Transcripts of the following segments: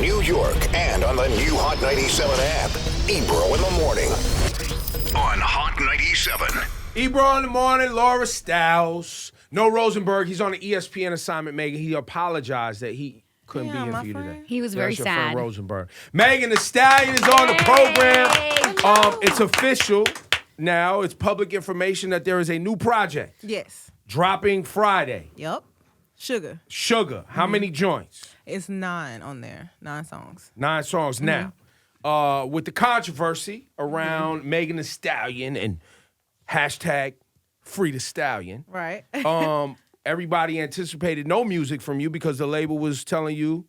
New York and on the new Hot 97 app. Ebro in the morning on Hot 97. Ebro in the morning, Laura Stiles. No Rosenberg. He's on the ESPN assignment, Megan. He apologized that he couldn't be here for you today. He was very That's your sad. friend Rosenberg. Megan Thee Stallion is on the program. It's official now. It's public information that there is a new project. Yes. Dropping Friday. Yep. Suga. How many joints? It's 9 on there. 9 songs. 9 songs now. With the controversy around Megan Thee Stallion and hashtag Free the Stallion. Right. Everybody anticipated no music from you because the label was telling you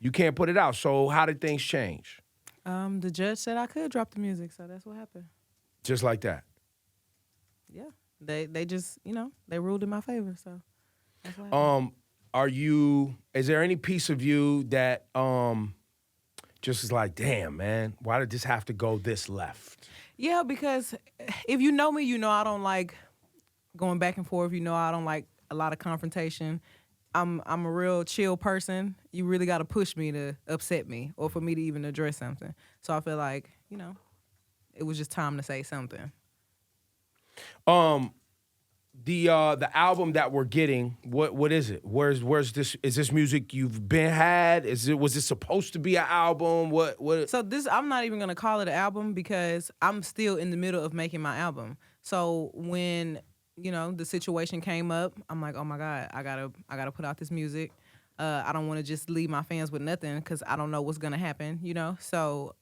you can't put it out. So how did things change? The judge said I could drop the music, so that's what happened. Just like that? Yeah. They just, they ruled in my favor, so that's what happened. Is there any piece of you that just is like, damn, man, why did this have to go this left? Yeah, because if you know me, you know I don't like going back and forth. You know I don't like a lot of confrontation. I'm a real chill person. You really got to push me to upset me or for me to even address something. So I feel like, it was just time to say something. The album that we're getting, what is it? Where's this? Is this music you've had? Was this supposed to be an album? What? So I'm not even gonna call it an album because I'm still in the middle of making my album. So when the situation came up, I'm like, oh my God, I gotta put out this music. I don't want to just leave my fans with nothing because I don't know what's gonna happen. So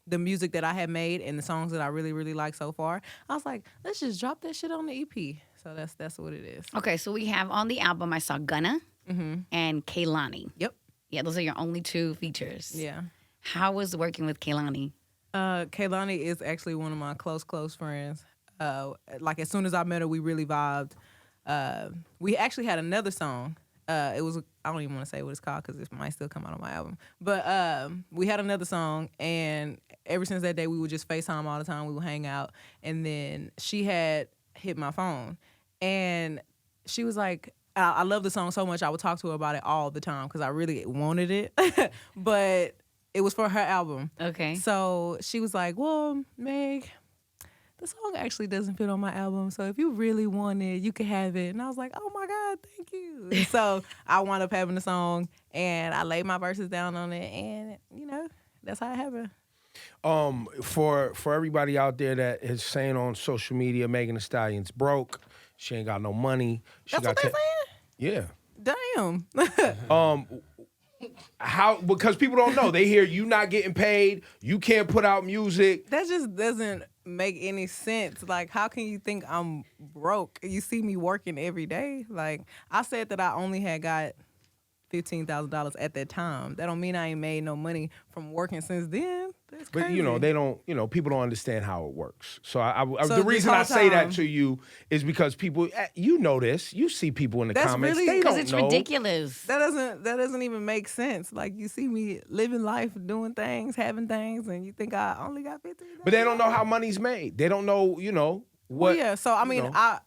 the music that I had made and the songs that I really, really like so far, I was like, let's just drop that shit on the EP. So that's what it is. Okay, so we have on the album, I saw Gunna and Kehlani. Yep. Yeah, those are your only 2 features. Yeah. How was working with Kehlani? Kehlani is actually one of my close friends. As soon as I met her, we really vibed. We actually had another song. I don't even want to say what it's called because it might still come out on my album. But we had another song, and ever since that day, we would just FaceTime all the time. We would hang out. And then she had hit my phone, and she was like, I love the song so much, I would talk to her about it all the time because I really wanted it. But it was for her album. Okay. So she was like, well, Meg, the song actually doesn't fit on my album, so if you really want it, you can have it. And I was like, oh my God, thank you. So I wound up having the song, and I laid my verses down on it, and that's how it happened. For everybody out there that is saying on social media, Megan Thee Stallion's broke, she ain't got no money. That's what they're saying? Yeah. Damn. How? Because people don't know. They hear you not getting paid. You can't put out music. That just doesn't make any sense. Like, how can you think I'm broke? You see me working every day. Like, I said that I only had got $15,000 at that time. That don't mean I ain't made no money from working since then. That's crazy. But they don't. People don't understand how it works. So So the reason I say that to you is because people, know this. You see people in the comments. Really, they because don't it's know. ridiculous. That doesn't even make sense. Like, you see me living life, doing things, having things, and you think I only got $15,000. But they don't know how money's made. They don't know. What? Well, yeah. So I mean, I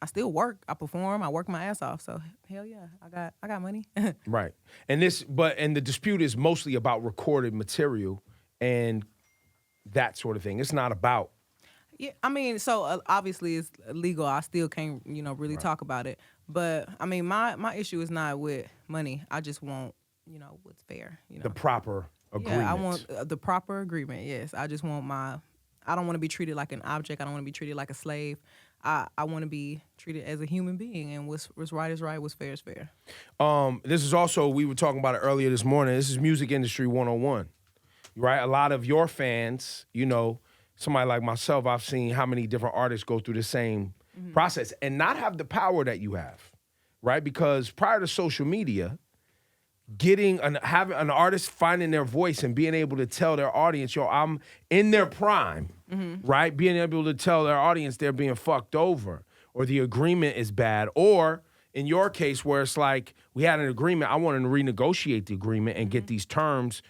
still work. I perform. I work my ass off. So hell yeah, I got money. Right. And the dispute is mostly about recorded material and that sort of thing. It's not about. Yeah, I mean, so obviously it's illegal. I still can't, really talk about it. But I mean, my issue is not with money. I just want, what's fair. The proper agreement. Yeah, I want the proper agreement. Yes, I just want I don't want to be treated like an object. I don't want to be treated like a slave. I want to be treated as a human being, and what's right is right, what's fair is fair. This is also, we were talking about it earlier this morning, this is Music Industry 101, right? A lot of your fans, somebody like myself, I've seen how many different artists go through the same process and not have the power that you have, right? Because prior to social media, having an artist finding their voice and being able to tell their audience, I'm in their prime, right? Being able to tell their audience they're being fucked over or the agreement is bad. Or in your case where it's like, we had an agreement, I wanted to renegotiate the agreement and get these terms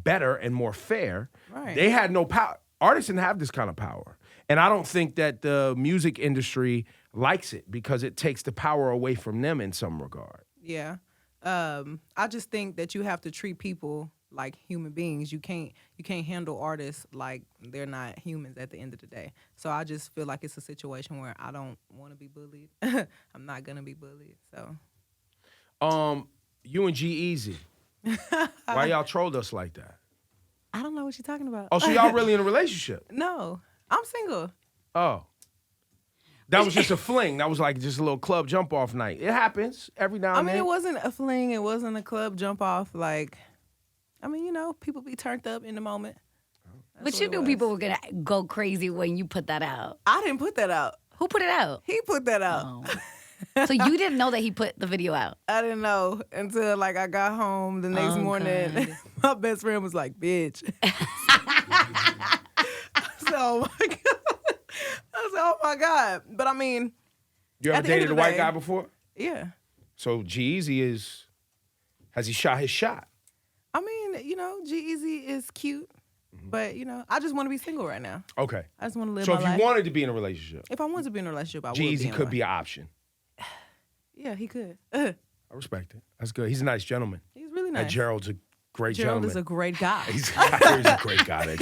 better and more fair. Right. They had no power. Artists didn't have this kind of power. And I don't think that the music industry likes it because it takes the power away from them in some regard. Yeah. I just think that you have to treat people like human beings. You can't handle artists like they're not humans at the end of the day. So I just feel like it's a situation where I don't want to be bullied. I'm not gonna be bullied. So you and G-Eazy, why y'all trolled us like that? I don't know what you're talking about. Oh, so y'all really in a relationship? No, I'm single. Oh. That was just a fling. That was like just a little club jump off night. It happens every now and then. I mean, it wasn't a fling. It wasn't a club jump off. Like, I mean, you know, people be turned up in the moment. But you knew people were going to go crazy when you put that out. I didn't put that out. Who put it out? He put that out. Oh. So you didn't know that he put the video out? I didn't know until like I got home the next morning. God. My best friend was like, "Bitch." I said, "Oh my god." I said, "Oh my god." But I mean, you ever at the end dated of a the white day- guy before? Yeah. So G-Eazy has he shot his shot? I mean, you know, G-Eazy is cute, but you know, I just want to be single right now. Okay. I just want to live So my if life. you wanted to be in a relationship, If I wanted to be in a relationship, I would. G-Eazy could one. be an option. Yeah, he could. I respect it. That's good. He's a nice gentleman. He's really And nice. Gerald's a great Gerald gentleman. is a great guy. He's a great guy, that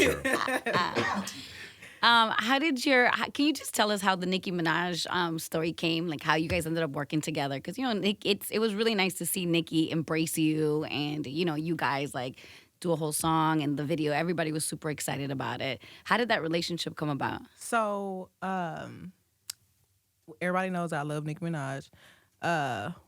Gerald. Can you just tell us how the Nicki Minaj story came? Like how you guys ended up working together? Because, you know, it was really nice to see Nicki embrace you and, you know, you guys like do a whole song and the video. Everybody was super excited about it. How did that relationship come about? So, everybody knows I love Nicki Minaj.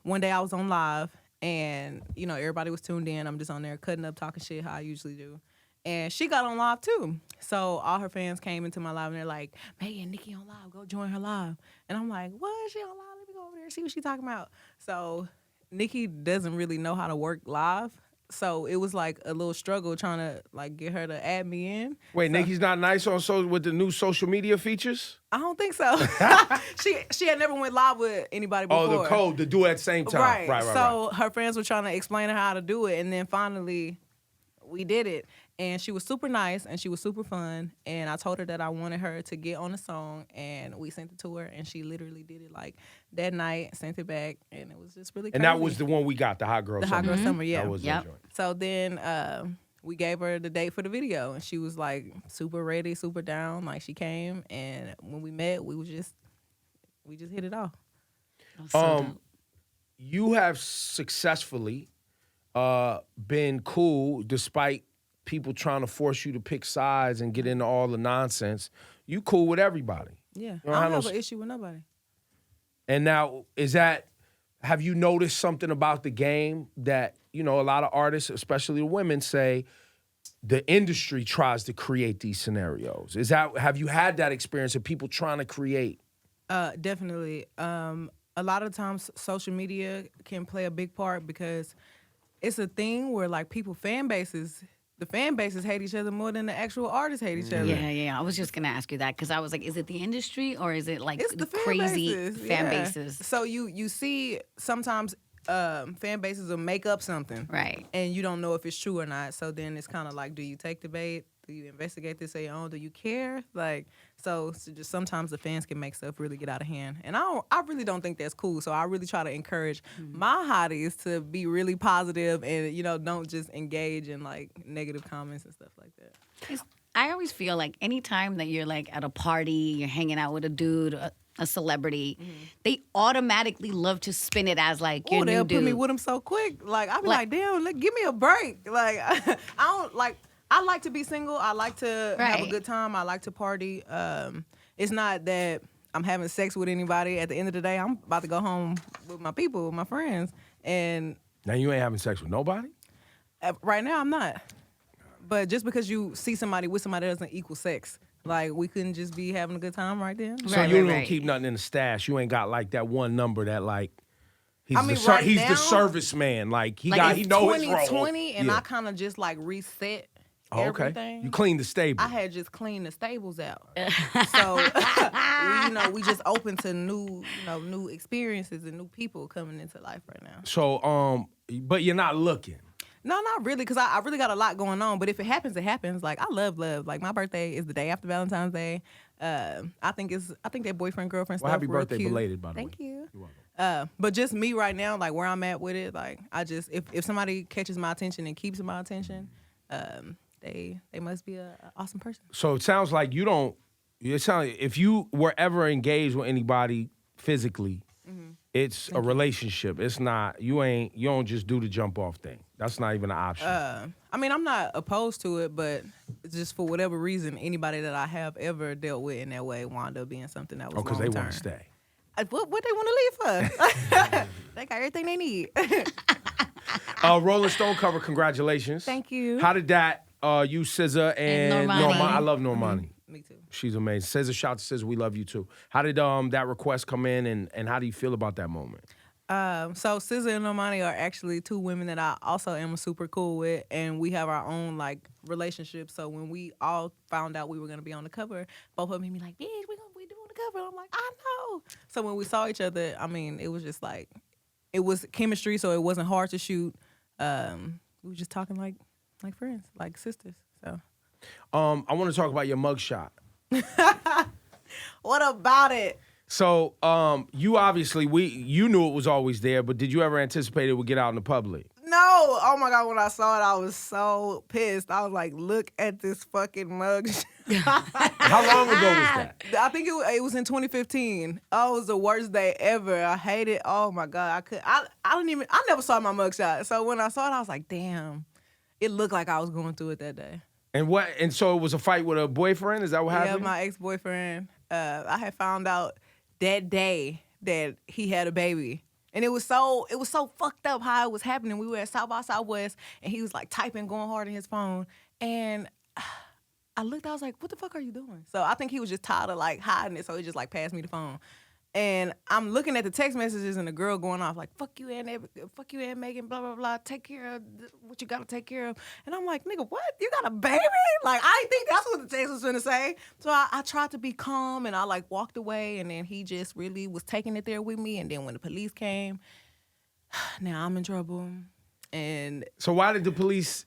One day I was on live and, you know, everybody was tuned in. I'm just on there cutting up, talking shit how I usually do. And she got on live too. So all her fans came into my live and they're like, "Megan, Nicki on live, go join her live." And I'm like, "What? She on live? Let me go over there, see what she talking about." So Nicki doesn't really know how to work live. So it was like a little struggle trying to like get her to add me in. Wait, So- Nicki's not nice on with the new social media features? I don't think so. she had never went live with anybody before. Oh, the code to do it at the same time. Right. So her friends were trying to explain to her how to do it, and then finally we did it. And she was super nice and she was super fun. And I told her that I wanted her to get on the song, and we sent it to her, and she literally did it like that night, sent it back, and it was just really crazy. And that was the one we got, the Hot Girl the Summer. Hot Girl Summer, yeah. That was the Yep. joint. So then we gave her the date for the video, and she was like super ready, super down. Like she came, and when we met, we just hit it off. You have successfully been cool despite people trying to force you to pick sides and get into all the nonsense. You cool with everybody. Yeah, don't I have don't no have an issue with nobody. And now, have you noticed something about the game that, you know, a lot of artists, especially the women, say the industry tries to create these scenarios? Have you had that experience of people trying to create? Definitely. A lot of times social media can play a big part because it's a thing where like the fan bases hate each other more than the actual artists hate each other. Yeah. I was just gonna ask you that because I was like, is it the industry or is it like It's the fan crazy bases. fan Yeah. bases? So you see sometimes fan bases will make up something. Right. And you don't know if it's true or not. So then it's kind of like, do you take the bait? Do you investigate this on your own? Do you care? Like, so just sometimes the fans can make stuff really get out of hand. And I really don't think that's cool. So I really try to encourage my hotties to be really positive and, you know, don't just engage in like negative comments and stuff like that. I always feel like anytime that you're like at a party, you're hanging out with a dude, a celebrity, they automatically love to spin it as like your Oh, new they'll dude. put me with them so quick. Like, I'll be like, damn, give me a break. Like, I like to be single. I like to have a Right. good time. I like to party. It's not that I'm having sex with anybody. At the end of the day, I'm about to go home with my people, with my friends. And Now you ain't having sex with nobody? right now, I'm not. But just because you see somebody with somebody doesn't equal sex. Like, we couldn't just be having a good time right then. So Right, you don't right. keep nothing in the stash. You ain't got like that one number that like he's I mean, the right he's now- the service man. Like he It's know his role. 2020, and Yeah. I kind of just like reset Oh, okay. everything. You clean the stable. I had just cleaned the stables out. So, we just open to new experiences and new people coming into life right now. So but you're not looking. No, not really, because I really got a lot going on. But if it happens, it happens. Like, I love love. Like, my birthday is the day after Valentine's Day. I think that boyfriend girlfriend Well, stuff happy real birthday cute. belated, by the Thank way. you. You're welcome. But just me right now, like where I'm at with it, like I just if somebody catches my attention and keeps my attention, they must be a awesome person. So it sounds like you don't. It sounds like if you were ever engaged with anybody physically, it's a relationship. It's not. You don't just do the jump off thing. That's not even an option. I mean, I'm not opposed to it, but just for whatever reason, anybody that I have ever dealt with in that way wound up being something that was because they long-term. want to stay. What they want to leave for? They got everything they need. Rolling Stone cover. Congratulations. Thank you. How did that? You, SZA, and Normani. I love Normani. Me too. She's amazing. SZA, shout to SZA, we love you too. How did that request come in, and how do you feel about that moment? So SZA and Normani are actually two women that I also am super cool with, and we have our own like relationship. So when we all found out we were gonna be on the cover, both of them be like, "Bitch, we doing the cover." I'm like, "I know." So when we saw each other, I mean, it was just like, it was chemistry, so it wasn't hard to shoot. We were just talking like friends, like sisters. So I want to talk about your mugshot. what about it? So, you obviously you knew it was always there, but did you ever anticipate it would get out in the public? No. Oh my God, when I saw it, I was so pissed. I was like, look at this fucking mug. How long ago was that? I think it was in 2015. Oh, it was the worst day ever. I hate it. Oh my God. I never saw my mugshot. So when I saw it, I was like, damn. It looked like I was going through it that day. And so it was a fight with a boyfriend? Is that what happened? Yeah, my ex-boyfriend. I had found out that day that he had a baby. And it was so fucked up how it was happening. We were at South by Southwest, and he was like typing, going hard in his phone. And I looked, I was like, what the fuck are you doing? So I think he was just tired of like hiding it, so he just like passed me the phone. And I'm looking at the text messages and the girl going off like, fuck you and Megan, blah, blah, blah. Take care of what you got to take care of. And I'm like, nigga, what? You got a baby? Like, I didn't think that's what the text was finna say. So I tried to be calm and I like walked away, and then he just really was taking it there with me. And then when the police came, now I'm in trouble. And so why did the police,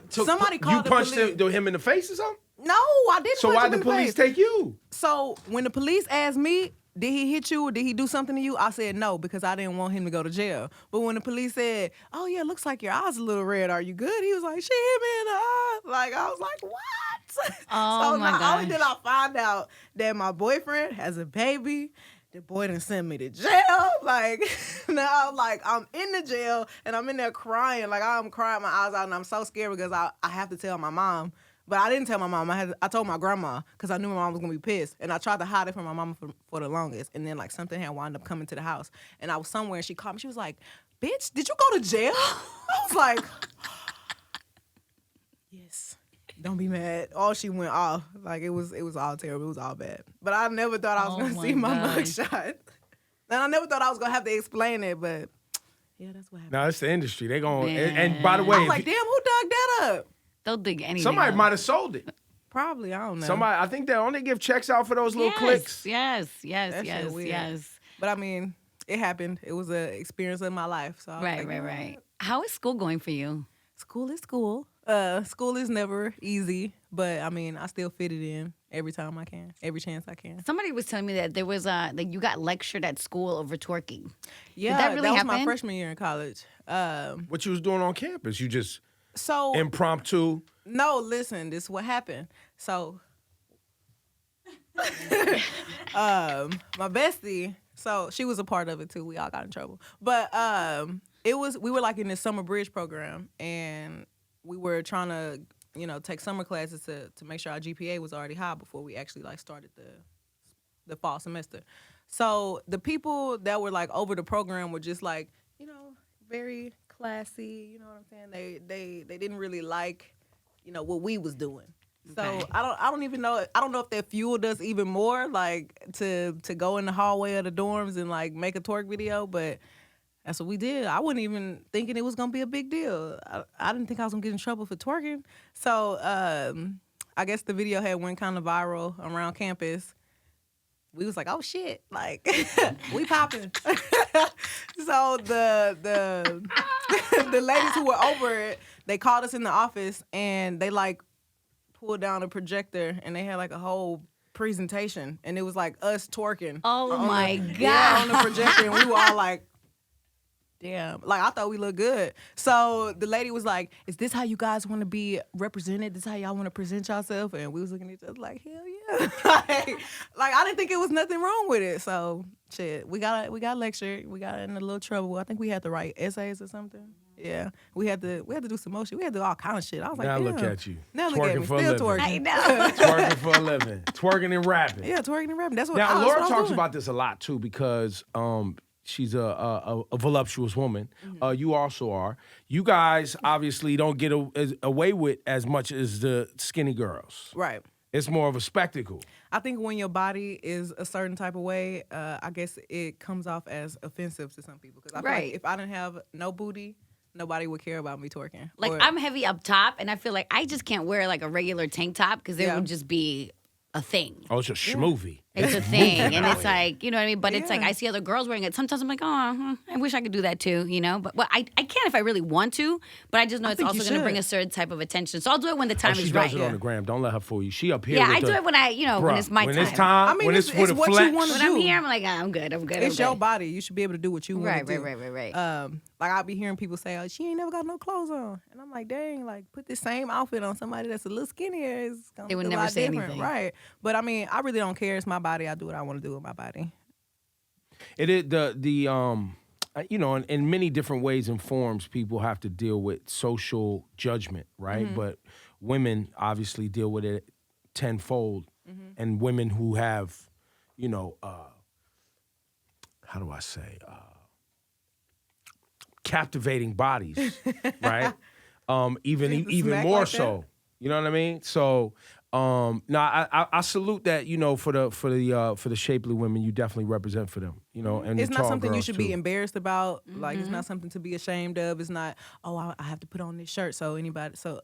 somebody called you punched the police. him in the face or something? No, I didn't. So why did the police take you? So when the police asked me, did he hit you or did he do something to you? I said no, because I didn't want him to go to jail. But when the police said, oh yeah, looks like your eyes a little red, are you good? He was like, she hit me in the eye. Like, I was like, what? Oh so my not gosh. only did I find out that my boyfriend has a baby, the boy done sent me to jail. Like, now like I'm in the jail and I'm in there crying. Like, I'm crying my eyes out and I'm so scared because I have to tell my mom. But I didn't tell my mom. I told my grandma because I knew my mom was going to be pissed. And I tried to hide it from my mama for the longest. And then, like, something had wound up coming to the house. And I was somewhere, and she called me. She was like, bitch, did you go to jail? I was like, yes. Don't be mad. Oh, she went off. Like, it was all terrible. It was all bad. But I never thought I was going to see my mugshot. And I never thought I was going to have to explain it, but yeah, that's what happened. No, it's the industry. They going and by the way, I was like, damn, who dug that up? They'll dig anything. somebody up. might have sold it. Probably, I don't know. Somebody, I think they only give checks out for those little clicks. Yes, That shit weird. But I mean, it happened. It was an experience of my life. So Right. How is school going for you? School is school. School is never easy, but I mean, I still fit it in every time I can, every chance I can. Somebody was telling me that there was that you got lectured at school over twerking. Yeah, Did that really was happen? my freshman year in college. What you was doing on campus? You just So impromptu. no, listen, this is what happened. So, my bestie, so she was a part of it too. We all got in trouble, but we were like in this summer bridge program, and we were trying to take summer classes to make sure our GPA was already high before we actually like started the fall semester. So the people that were like over the program were just like very classy. You know what I'm saying? They didn't really like what we was doing. So Okay. I don't even know. I don't know if that fueled us even more, like to go in the hallway of the dorms and like make a twerk video. But that's what we did. I wasn't even thinking it was gonna be a big deal. I didn't think I was gonna get in trouble for twerking. So I guess the video had went kind of viral around campus. We was like, oh shit, like we popping. So the the ladies who were over it, they called us in the office and they like pulled down a projector and they had like a whole presentation, and it was like us twerking. Oh my God. Yeah, on the projector, and we were all like, damn. Like, I thought we looked good. So the lady was like, is this how you guys want to be represented? This how y'all want to present yourself? And we was looking at each other like, hell yeah. like, I didn't think it was nothing wrong with it. So, shit, we got lectured. We got in a little trouble. I think we had to write essays or something. Yeah. We had to do some more shit. We had to do all kind of shit. I was like, now damn. look at you. Now look at me. For a Still living. twerking. I know. Twerking for a living. Twerking and rapping. Yeah, twerking and rapping. That's what Now, that's Laura what I was talks doing. about this a lot, too, because she's a voluptuous woman. You also are. You guys obviously don't get away with as much as the skinny girls. Right. It's more of a spectacle. I think when your body is a certain type of way, I guess it comes off as offensive to some people. Because I feel like if I didn't have no booty, nobody would care about me twerking. Like, I'm heavy up top, and I feel like I just can't wear like a regular tank top because it would just be a thing. Oh, it's a schmovie. It's a thing, and it's like, you know what I mean? But it's like, Yeah. I see other girls wearing it. Sometimes I'm like, oh, I wish I could do that too, you know? But I can if I really want to, but I just know it's think also you going to bring should. a certain type of attention. So I'll do it when the time She is does right. it on the gram. Don't let her fool you. She up here Yeah, with I do it when when it's my when time. it's time, I mean, when it's for the what you flex. wanna When do. I'm here, I'm like, I'm good. It's your body. You should be able to do what you want Right, to do. right. Like, I'll be hearing people say, oh, she ain't never got no clothes on. And I'm like, dang, like, put this same outfit on somebody that's a little skinnier. It's gonna They would be a never lot say different. anything. Right. But, I mean, I really don't care. It's my body. I do what I want to do with my body. It is you know, in many different ways and forms, people have to deal with social judgment, right? Mm-hmm. But women obviously deal with it tenfold, Mm-hmm. and women who have, you know, how do I say, captivating bodies, right? Even smack more like so. You know what I mean? So. I salute that, you know, for the shapely women, you definitely represent for them, you know, and It's the not tall something you girls, should too. be embarrassed about. Like, it's not something to be ashamed of. It's not, oh, I have to put on this shirt so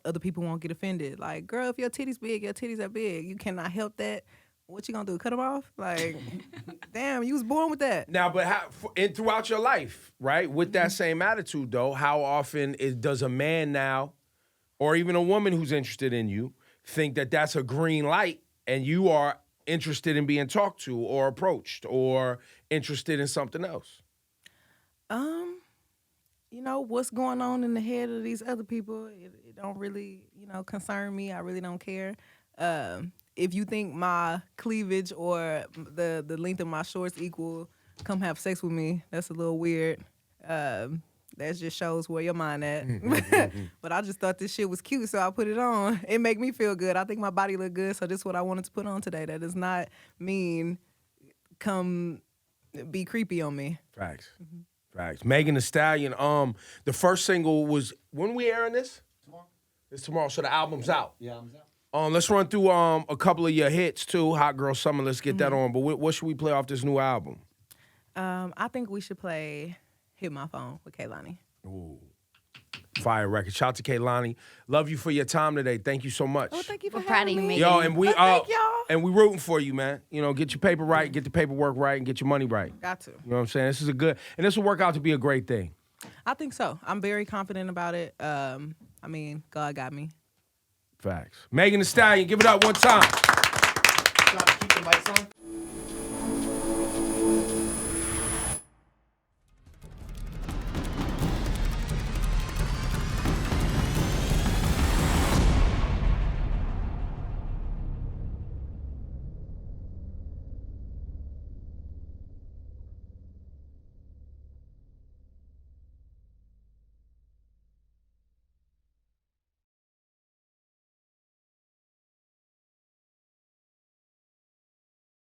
other people won't get offended. Like, girl, if your titties big, your titties are big. You cannot help that. What you gonna do? Cut them off? Like, damn, you was born with that. Now, but throughout your life, right, with that same attitude, though, how often does a man now, or even a woman who's interested in you, think that that's a green light and you are interested in being talked to or approached or interested in something else? You know, what's going on in the head of these other people, it don't really, you know, concern me. I really don't care. If you think my cleavage or the length of my shorts equal, come have sex with me. That's a little weird. That just shows where your mind at. But I just thought this shit was cute, so I put it on. It make me feel good. I think my body look good, so this is what I wanted to put on today. That does not mean come be creepy on me. Facts. Facts. Megan Thee Stallion, the first single was, when we airing this? Tomorrow. It's tomorrow, so the album's out. Yeah, I'm out. Let's run through a couple of your hits, too. Hot Girl Summer, let's get that on. But what should we play off this new album? I think we should play Hit My Phone with Kehlani. Ooh. Fire record. Shout out to Kehlani. Love you for your time today. Thank you so much. Oh, thank you for We're proud of having you, me. Megan. Yo, and we thank y'all. and we rooting for you, man. You know, get your paper right, get the paperwork right, and get your money right. Got to. You know what I'm saying? This is a good, and this will work out to be a great thing. I think so. I'm very confident about it. I mean, God got me. Facts. Megan Thee Stallion, give it up one time. Trying to keep the lights on.